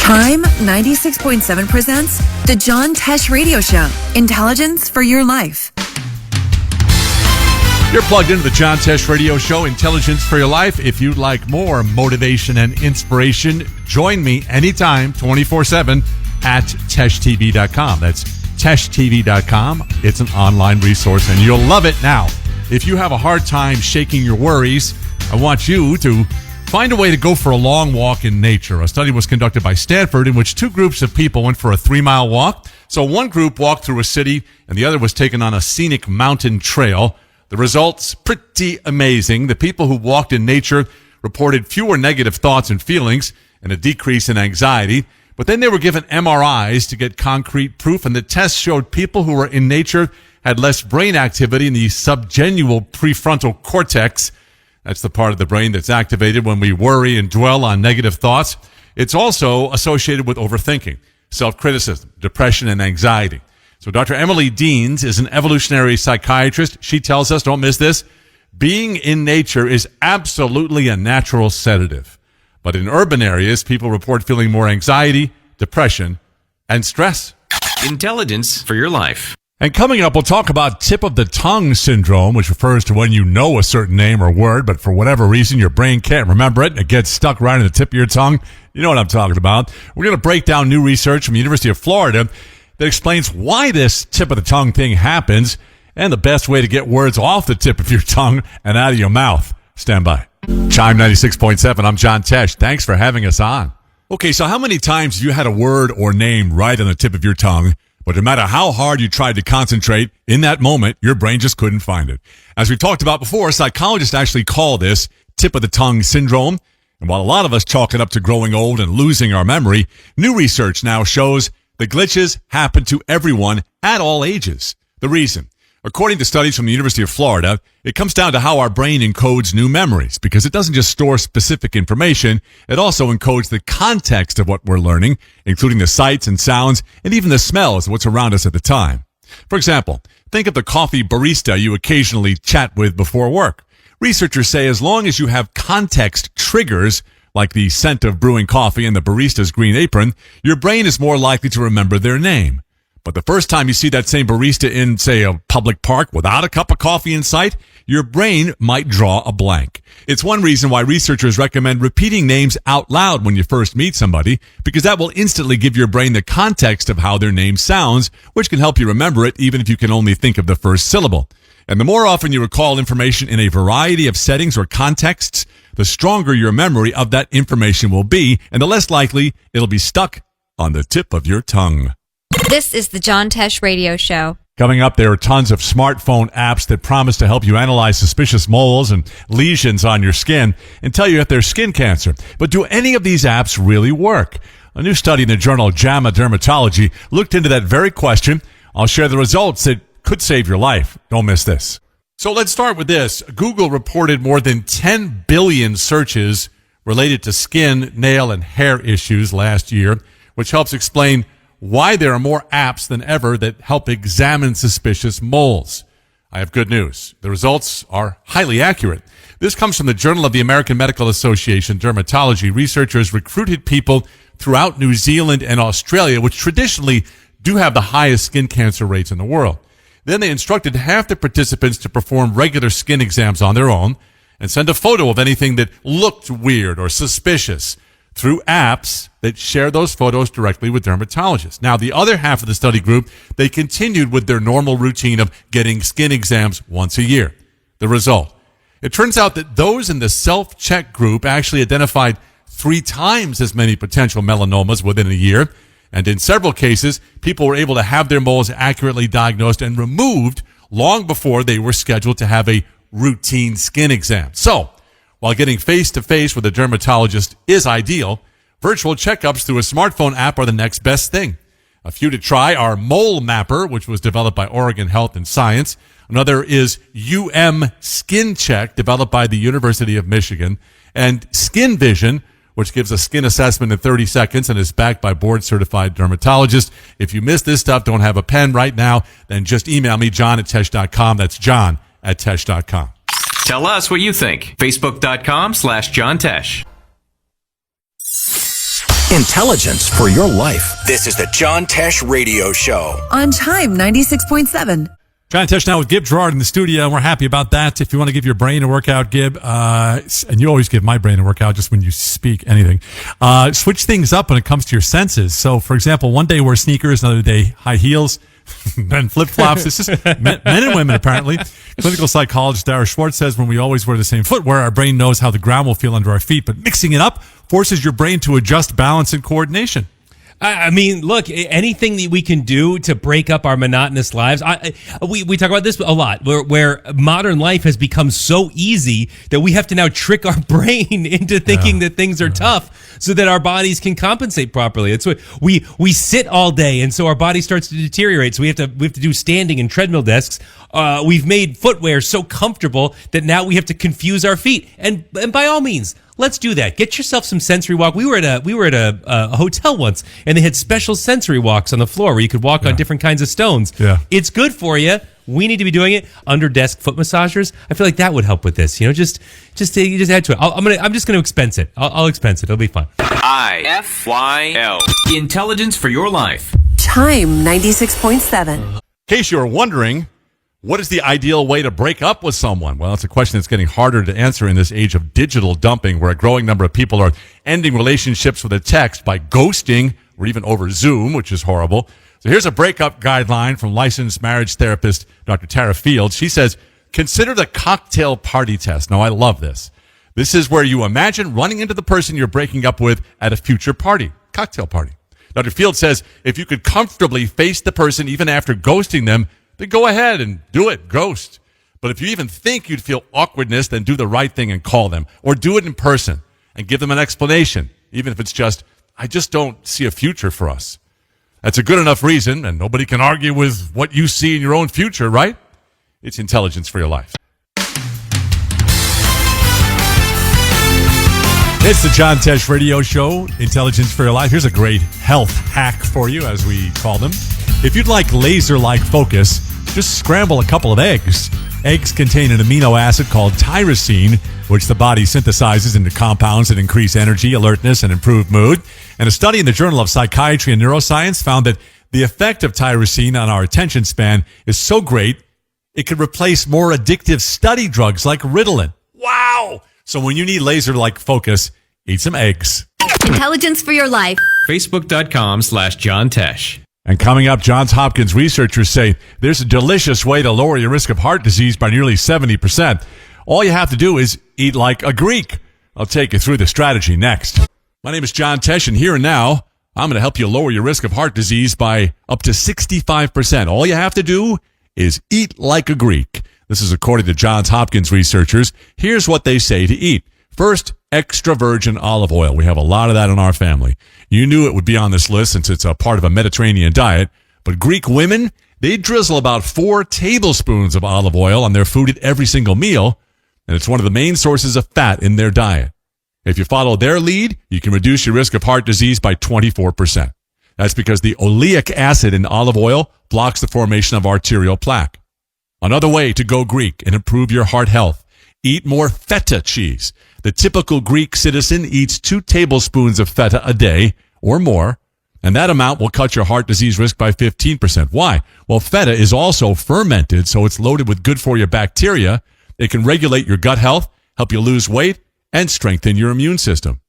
CHYM 96.7 presents The John Tesh Radio Show. Intelligence for your life. You're plugged into the John Tesh Radio Show, Intelligence for Your Life. If you'd like more motivation and inspiration, join me anytime, 24/7, at teshtv.com. That's teshtv.com. It's an online resource, and you'll love it. Now, if you have a hard time shaking your worries, I want you to find a way to go for a long walk in nature. A study was conducted by Stanford in which two groups of people went for a 3-mile walk. So one group walked through a city, and the other was taken on a scenic mountain trail. The results, pretty amazing. The people who walked in nature reported fewer negative thoughts and feelings and a decrease in anxiety. But then they were given MRIs to get concrete proof, and the test showed people who were in nature had less brain activity in the subgenual prefrontal cortex. That's the part of the brain that's activated when we worry and dwell on negative thoughts. It's also associated with overthinking, self-criticism, depression, and anxiety. So Dr. Emily Deans is an evolutionary psychiatrist. She tells us, don't miss this, being in nature is absolutely a natural sedative. But in urban areas, people report feeling more anxiety, depression, and stress. Intelligence for your life. And coming up, we'll talk about tip of the tongue syndrome, which refers to when you know a certain name or word, but for whatever reason, your brain can't remember it and it gets stuck right in the tip of your tongue. You know what I'm talking about. We're going to break down new research from the University of Florida that explains why this tip of the tongue thing happens and the best way to get words off the tip of your tongue and out of your mouth. Stand by. CHYM 96.7, I'm John Tesh. Thanks for having us on. Okay, so how many times have you had a word or name right on the tip of your tongue, but no matter how hard you tried to concentrate, in that moment, your brain just couldn't find it? As we've talked about before, psychologists actually call this tip of the tongue syndrome. And while a lot of us chalk it up to growing old and losing our memory, new research now shows the glitches happen to everyone at all ages. The reason, according to studies from the University of Florida, it comes down to how our brain encodes new memories, because it doesn't just store specific information, it also encodes the context of what we're learning, including the sights and sounds and even the smells of what's around us at the time. For example, think of the coffee barista you occasionally chat with before work. Researchers say as long as you have context triggers, like the scent of brewing coffee and the barista's green apron, your brain is more likely to remember their name. But the first time you see that same barista in, say, a public park without a cup of coffee in sight, your brain might draw a blank. It's one reason why researchers recommend repeating names out loud when you first meet somebody, because that will instantly give your brain the context of how their name sounds, which can help you remember it even if you can only think of the first syllable. And the more often you recall information in a variety of settings or contexts, the stronger your memory of that information will be, and the less likely it'll be stuck on the tip of your tongue. This is the John Tesh Radio Show. Coming up, there are tons of smartphone apps that promise to help you analyze suspicious moles and lesions on your skin and tell you if there's skin cancer. But do any of these apps really work? A new study in the journal JAMA Dermatology looked into that very question. I'll share the results that could save your life. Don't miss this. So let's start with this. Google reported more than 10 billion searches related to skin, nail, and hair issues last year, which helps explain why there are more apps than ever that help examine suspicious moles. I have good news. The results are highly accurate. This comes from the Journal of the American Medical Association Dermatology. Researchers recruited people throughout New Zealand and Australia, which traditionally do have the highest skin cancer rates in the world. Then they instructed half the participants to perform regular skin exams on their own and send a photo of anything that looked weird or suspicious through apps that share those photos directly with dermatologists. Now, the other half of the study group, they continued with their normal routine of getting skin exams once a year. The result, it turns out that those in the self-check group actually identified 3 times as many potential melanomas within a year. And in several cases, people were able to have their moles accurately diagnosed and removed long before they were scheduled to have a routine skin exam. So, while getting face-to-face with a dermatologist is ideal, virtual checkups through a smartphone app are the next best thing. A few to try are Mole Mapper, which was developed by Oregon Health and Science. Another is Skin Check, developed by the University of Michigan. And Skin Vision, which gives a skin assessment in 30 seconds and is backed by board-certified dermatologists. If you miss this stuff, don't have a pen right now, then just email me, john@tesh.com. That's john@tesh.com. Tell us what you think. Facebook.com/John Tesh. Intelligence for your life. This is the John Tesh Radio Show. On CHYM 96.7. John Tesh now with Gib Gerard in the studio, and we're happy about that. If you want to give your brain a workout, Gib, and you always give my brain a workout just when you speak anything, switch things up when it comes to your senses. So, for example, one day wear sneakers, another day high heels, then flip-flops. This is men and women, apparently. Clinical psychologist Dara Schwartz says when we always wear the same footwear, our brain knows how the ground will feel under our feet, but mixing it up forces your brain to adjust balance and coordination. I mean, look, anything that we can do to break up our monotonous lives. We talk about this a lot, where modern life has become so easy that we have to now trick our brain into thinking that things are tough so that our bodies can compensate properly. It's what we sit all day, and so our body starts to deteriorate. So we have to do standing and treadmill desks. We've made footwear so comfortable that now we have to confuse our feet. And by all means, let's do that. Get yourself some sensory walk. We were at a hotel once, and they had special sensory walks on the floor where you could walk on different kinds of stones. Yeah. It's good for you. We need to be doing it. Under desk foot massagers. I feel like that would help with this. You know, just add to it. I'm just going to expense it. I'll expense it. It'll be fun. IFYL. Intelligence for your life. CHYM 96.7. In case you're wondering, what is the ideal way to break up with someone? Well, it's a question that's getting harder to answer in this age of digital dumping, where a growing number of people are ending relationships with a text by ghosting or even over Zoom, which is horrible. So here's a breakup guideline from licensed marriage therapist Dr. Tara Fields. She says, consider the cocktail party test. Now, I love this. This is where you imagine running into the person you're breaking up with at a future party, cocktail party. Dr. Fields says if you could comfortably face the person even after ghosting them, then go ahead and do it, ghost. But if you even think you'd feel awkwardness, then do the right thing and call them. Or do it in person and give them an explanation, even if it's just, I just don't see a future for us. That's a good enough reason, and nobody can argue with what you see in your own future, right? It's intelligence for your life. It's the John Tesh Radio Show, Intelligence for Your Life. Here's a great health hack for you, as we call them. If you'd like laser-like focus, just scramble a couple of eggs. Eggs contain an amino acid called tyrosine, which the body synthesizes into compounds that increase energy, alertness, and improve mood. And a study in the Journal of Psychiatry and Neuroscience found that the effect of tyrosine on our attention span is so great, it could replace more addictive study drugs like Ritalin. Wow! So when you need laser-like focus, eat some eggs. Intelligence for your life. Facebook.com/John Tesh. And coming up, Johns Hopkins researchers say there's a delicious way to lower your risk of heart disease by nearly 70%. All you have to do is eat like a Greek. I'll take you through the strategy next. My name is John Tesh, and here and now, I'm going to help you lower your risk of heart disease by up to 65%. All you have to do is eat like a Greek. This is according to Johns Hopkins researchers. Here's what they say to eat. First, extra virgin olive oil. We have a lot of that in our family. You knew it would be on this list since it's a part of a Mediterranean diet. But Greek women, they drizzle about 4 tablespoons of olive oil on their food at every single meal, and it's one of the main sources of fat in their diet. If you follow their lead, you can reduce your risk of heart disease by 24%. That's because the oleic acid in olive oil blocks the formation of arterial plaque. Another way to go Greek and improve your heart health: eat more feta cheese. The typical Greek citizen eats 2 tablespoons of feta a day or more, and that amount will cut your heart disease risk by 15%. Why? Well, feta is also fermented, so it's loaded with good-for-you bacteria. It can regulate your gut health, help you lose weight, and strengthen your immune system.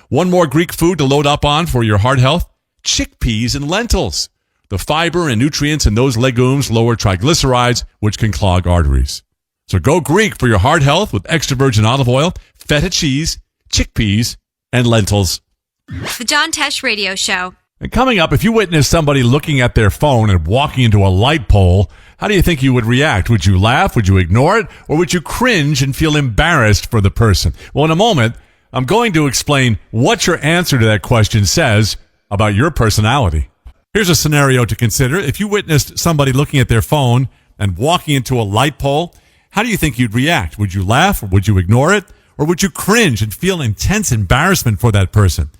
One more Greek food to load up on for your heart health: chickpeas and lentils. The fiber and nutrients in those legumes lower triglycerides, which can clog arteries. So go Greek for your heart health with extra virgin olive oil, feta cheese, chickpeas, and lentils. The John Tesh Radio Show. And coming up, if you witness somebody looking at their phone and walking into a light pole, how do you think you would react? Would you laugh? Would you ignore it? Or would you cringe and feel embarrassed for the person? Well, in a moment, I'm going to explain what your answer to that question says about your personality. Here's a scenario to consider. If you witnessed somebody looking at their phone and walking into a light pole, how do you think you'd react? Would you laugh, or would you ignore it? Or would you cringe and feel intense embarrassment for that person?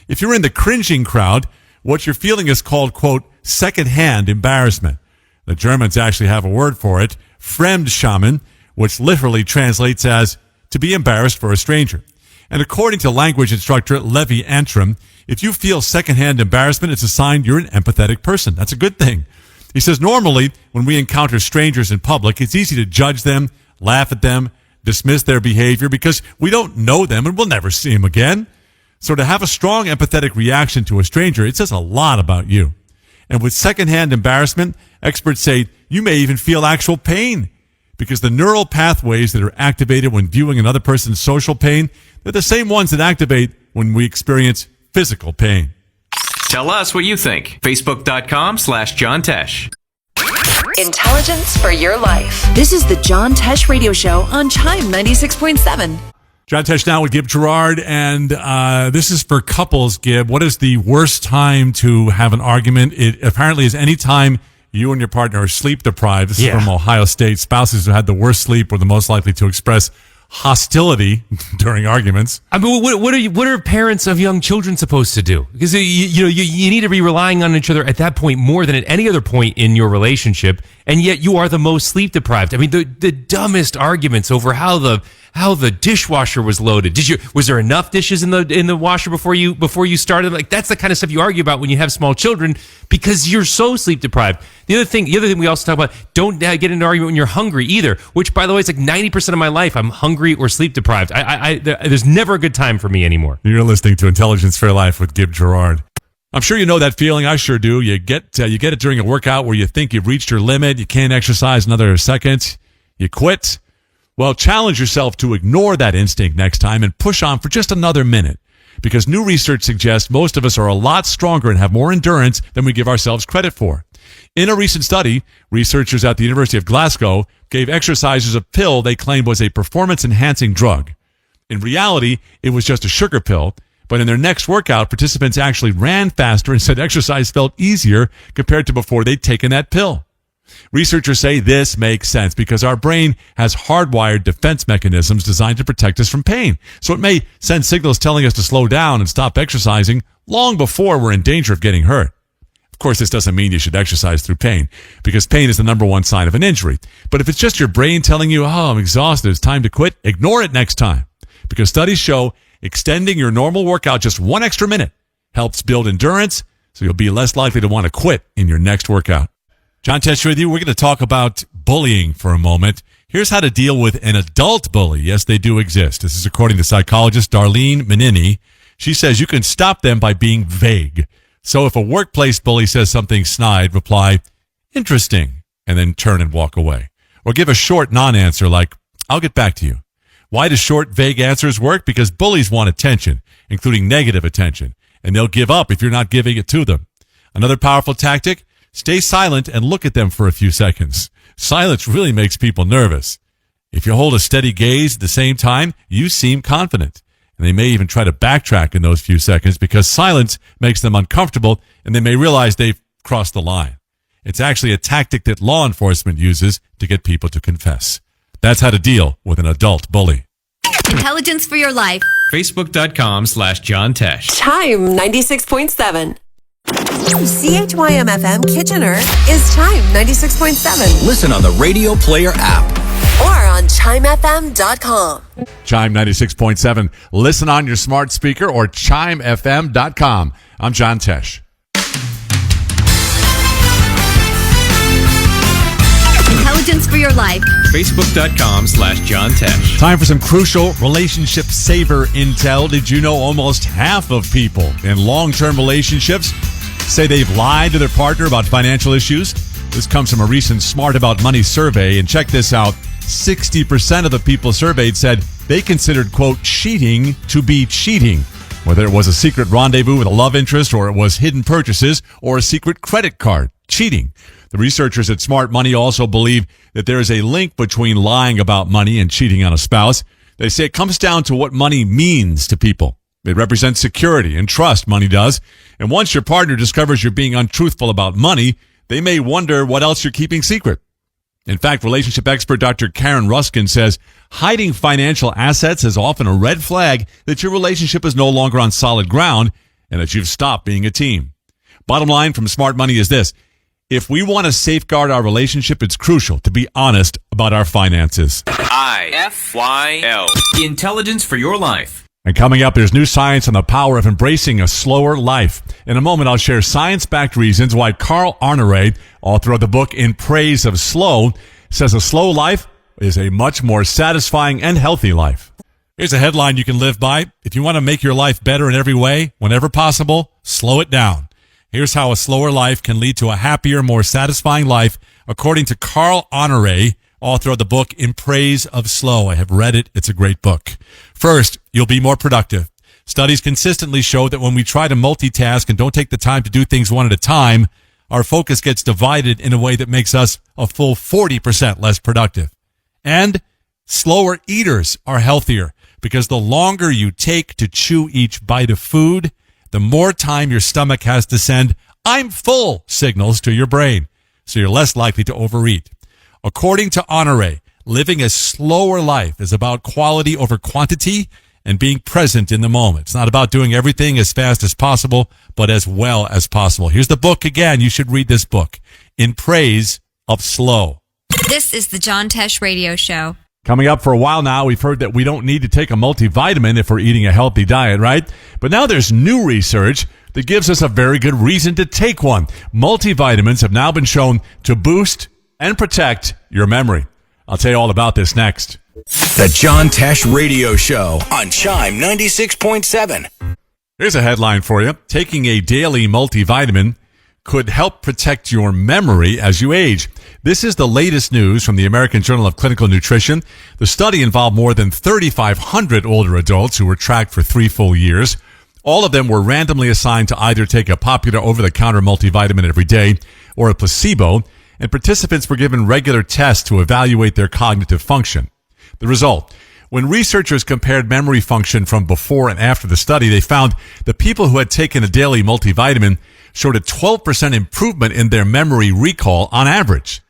If you're in the cringing crowd, what you're feeling is called, quote, secondhand embarrassment. The Germans actually have a word for it, Fremdschämen, which literally translates as to be embarrassed for a stranger. And according to language instructor Levi Antrim, If you feel secondhand embarrassment, it's a sign you're an empathetic person. That's a good thing. He says, normally, when we encounter strangers in public, it's easy to judge them, laugh at them, dismiss their behavior because we don't know them and we'll never see them again. So to have a strong empathetic reaction to a stranger, it says a lot about you. And with secondhand embarrassment, experts say you may even feel actual pain because the neural pathways that are activated when viewing another person's social pain, they're the same ones that activate when we experience physical pain. Tell us what you think. Facebook.com/John Tesh. Intelligence for your life. This is the John Tesh Radio Show on CHYM 96.7. John Tesh now with Gib Gerard, and this is for couples, Gib. What is the worst time to have an argument? It apparently is any time you and your partner are sleep deprived. This is from Ohio State. Spouses who had the worst sleep were the most likely to express hostility during arguments. I mean, what are parents of young children supposed to do? Because you need to be relying on each other at that point more than at any other point in your relationship, and yet you are the most sleep deprived. I mean, the dumbest arguments over how the dishwasher was loaded. Was there enough dishes in the washer before you started? Like, that's the kind of stuff you argue about when you have small children because you're so sleep deprived. The other thing we also talk about, don't get into an argument when you're hungry either, which, by the way, is like 90% of my life I'm hungry or sleep deprived. There's never a good time for me anymore. You're listening to Intelligence for Life with Gib Gerard. I'm sure you know that feeling. I sure do. You get it during a workout where you think you've reached your limit. You can't exercise another second. You quit. Well, challenge yourself to ignore that instinct next time and push on for just another minute. Because new research suggests most of us are a lot stronger and have more endurance than we give ourselves credit for. In a recent study, researchers at the University of Glasgow gave exercisers a pill they claimed was a performance-enhancing drug. In reality, it was just a sugar pill, but in their next workout, participants actually ran faster and said exercise felt easier compared to before they'd taken that pill. Researchers say this makes sense because our brain has hardwired defense mechanisms designed to protect us from pain. So it may send signals telling us to slow down and stop exercising long before we're in danger of getting hurt. Of course, this doesn't mean you should exercise through pain because pain is the number one sign of an injury. But if it's just your brain telling you, I'm exhausted, it's time to quit, ignore it next time. Because studies show extending your normal workout just one extra minute helps build endurance, so you'll be less likely to want to quit in your next workout. John Tesh with you. We're going to talk about bullying for a moment. Here's how to deal with an adult bully. Yes, they do exist. This is according to psychologist Darlene Menini. She says you can stop them by being vague. So if a workplace bully says something snide, reply, interesting, and then turn and walk away. Or give a short non-answer like, I'll get back to you. Why do short, vague answers work? Because bullies want attention, including negative attention, and they'll give up if you're not giving it to them. Another powerful tactic, stay silent and look at them for a few seconds. Silence really makes people nervous. If you hold a steady gaze at the same time, you seem confident. And they may even try to backtrack in those few seconds because silence makes them uncomfortable and they may realize they've crossed the line. It's actually a tactic that law enforcement uses to get people to confess. That's how to deal with an adult bully. Intelligence for your life. Facebook.com/John Tesh. CHYM 96.7. CHYM FM Kitchener is CHYM 96.7. Listen on the Radio Player app. Or on CHYMFM.com. CHYM 96.7. Listen on your smart speaker or CHYMFM.com. I'm John Tesh. Intelligence for your life. Facebook.com/John Tesh. Time for some crucial relationship saver intel. Did you know almost half of people in long-term relationships say they've lied to their partner about financial issues? This comes from a recent Smart About Money survey. And check this out. 60% of the people surveyed said they considered, quote, cheating to be cheating. Whether it was a secret rendezvous with a love interest or it was hidden purchases or a secret credit card. Cheating. The researchers at Smart Money also believe that there is a link between lying about money and cheating on a spouse. They say it comes down to what money means to people. It represents security and trust, money does. And once your partner discovers you're being untruthful about money, they may wonder what else you're keeping secret. In fact, relationship expert Dr. Karen Ruskin says hiding financial assets is often a red flag that your relationship is no longer on solid ground and that you've stopped being a team. Bottom line from Smart Money is this. If we want to safeguard our relationship, it's crucial to be honest about our finances. IFYL. Intelligence for your life. And coming up, there's new science on the power of embracing a slower life. In a moment, I'll share science-backed reasons why Carl Arnere, author of the book In Praise of Slow, says a slow life is a much more satisfying and healthy life. Here's a headline you can live by. If you want to make your life better in every way, whenever possible, slow it down. Here's how a slower life can lead to a happier, more satisfying life, according to Carl Arnere, author of the book In Praise of Slow. I have read it. It's a great book. First, you'll be more productive. Studies consistently show that when we try to multitask and don't take the time to do things one at a time, our focus gets divided in a way that makes us a full 40% less productive. And slower eaters are healthier because the longer you take to chew each bite of food, the more time your stomach has to send "I'm full" signals to your brain, so you're less likely to overeat. According to Honore, living a slower life is about quality over quantity and being present in the moment. It's not about doing everything as fast as possible, but as well as possible. Here's the book again. You should read this book, In Praise of Slow. This is the John Tesh Radio Show. Coming up for a while now, we've heard that we don't need to take a multivitamin if we're eating a healthy diet, right? But now there's new research that gives us a very good reason to take one. Multivitamins have now been shown to boost and protect your memory. I'll tell you all about this next. The John Tesh Radio Show on CHYM 96.7. Here's a headline for you. Taking a daily multivitamin could help protect your memory as you age. This is the latest news from the American Journal of Clinical Nutrition. The study involved more than 3,500 older adults who were tracked for 3 full years. All of them were randomly assigned to either take a popular over-the-counter multivitamin every day or a placebo, and participants were given regular tests to evaluate their cognitive function. The result: when researchers compared memory function from before and after the study, they found the people who had taken a daily multivitamin showed a 12% improvement in their memory recall on average.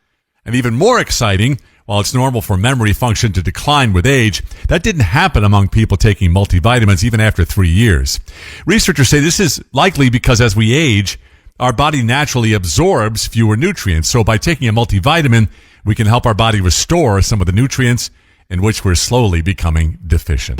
And even more exciting, while it's normal for memory function to decline with age, that didn't happen among people taking multivitamins even after 3 years. Researchers say this is likely because as we age, our body naturally absorbs fewer nutrients. So by taking a multivitamin, we can help our body restore some of the nutrients in which we're slowly becoming deficient.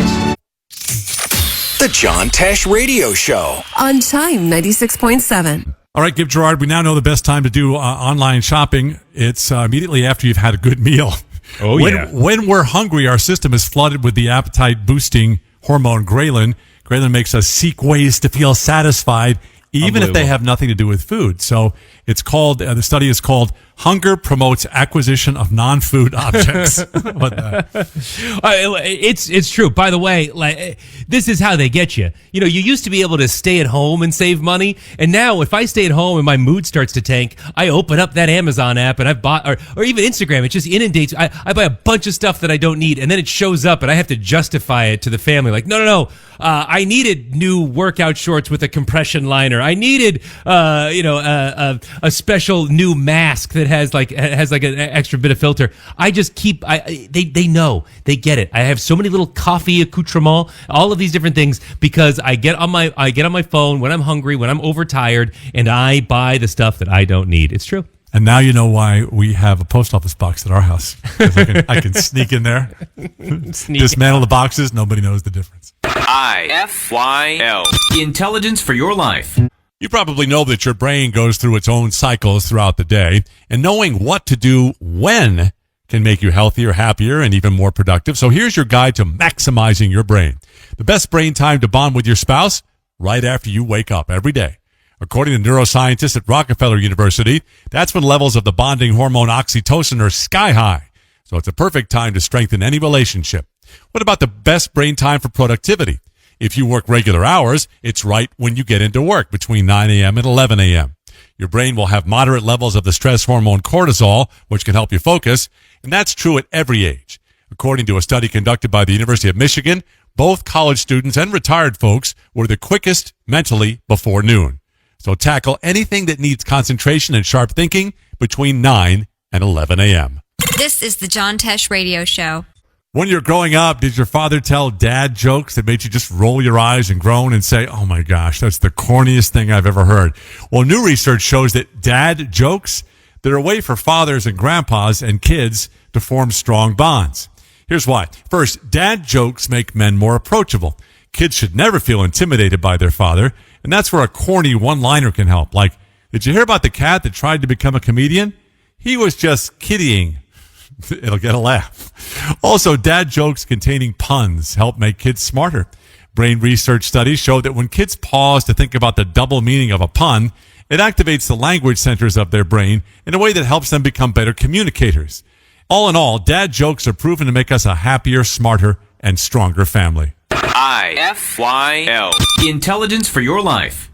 The John Tesh Radio Show On CHYM 96.7. All right, Gib Gerard, we now know the best time to do online shopping. It's immediately after you've had a good meal. Oh, yeah. When we're hungry, our system is flooded with the appetite-boosting hormone ghrelin. Ghrelin makes us seek ways to feel satisfied, even if they have nothing to do with food. So it's called, the study is called Hunger Promotes Acquisition of Non-Food Objects. It's true. By the way, like, this is how they get you. You know, you used to be able to stay at home and save money. And now if I stay at home and my mood starts to tank, I open up that Amazon app and I've bought, or even Instagram, it just inundates. I buy a bunch of stuff that I don't need, and then it shows up and I have to justify it to the family. Like, no. I needed new workout shorts with a compression liner. I needed, a special new mask that has an extra bit of filter. I just keep, they know, they get it. I have so many little coffee accoutrements, all of these different things, because I get on my phone when I'm hungry, when I'm overtired, and I buy the stuff that I don't need. It's true. And now you know why we have a post office box at our house. 'Cause I can sneak in there, dismantle the boxes. Nobody knows the difference. IFYL. Intelligence for your life. You probably know that your brain goes through its own cycles throughout the day, and knowing what to do when can make you healthier, happier, and even more productive. So here's your guide to maximizing your brain. The best brain time to bond with your spouse: right after you wake up every day. According to neuroscientists at Rockefeller University, that's when levels of the bonding hormone oxytocin are sky high. So it's a perfect time to strengthen any relationship. What about the best brain time for productivity? If you work regular hours, it's right when you get into work between 9 a.m. and 11 a.m. Your brain will have moderate levels of the stress hormone cortisol, which can help you focus, and that's true at every age. According to a study conducted by the University of Michigan, both college students and retired folks were the quickest mentally before noon. So tackle anything that needs concentration and sharp thinking between 9 and 11 a.m. This is the John Tesh Radio Show. When you're growing up, did your father tell dad jokes that made you just roll your eyes and groan and say, "Oh my gosh, that's the corniest thing I've ever heard"? Well, new research shows that dad jokes, they're a way for fathers and grandpas and kids to form strong bonds. Here's why. First, dad jokes make men more approachable. Kids should never feel intimidated by their father, and that's where a corny one-liner can help. Like, did you hear about the cat that tried to become a comedian? He was just kidding. It'll get a laugh. Also, dad jokes containing puns help make kids smarter. Brain research studies show that when kids pause to think about the double meaning of a pun, it activates the language centers of their brain in a way that helps them become better communicators. All in all, dad jokes are proven to make us a happier, smarter, and stronger family. IFYL. Intelligence for your life.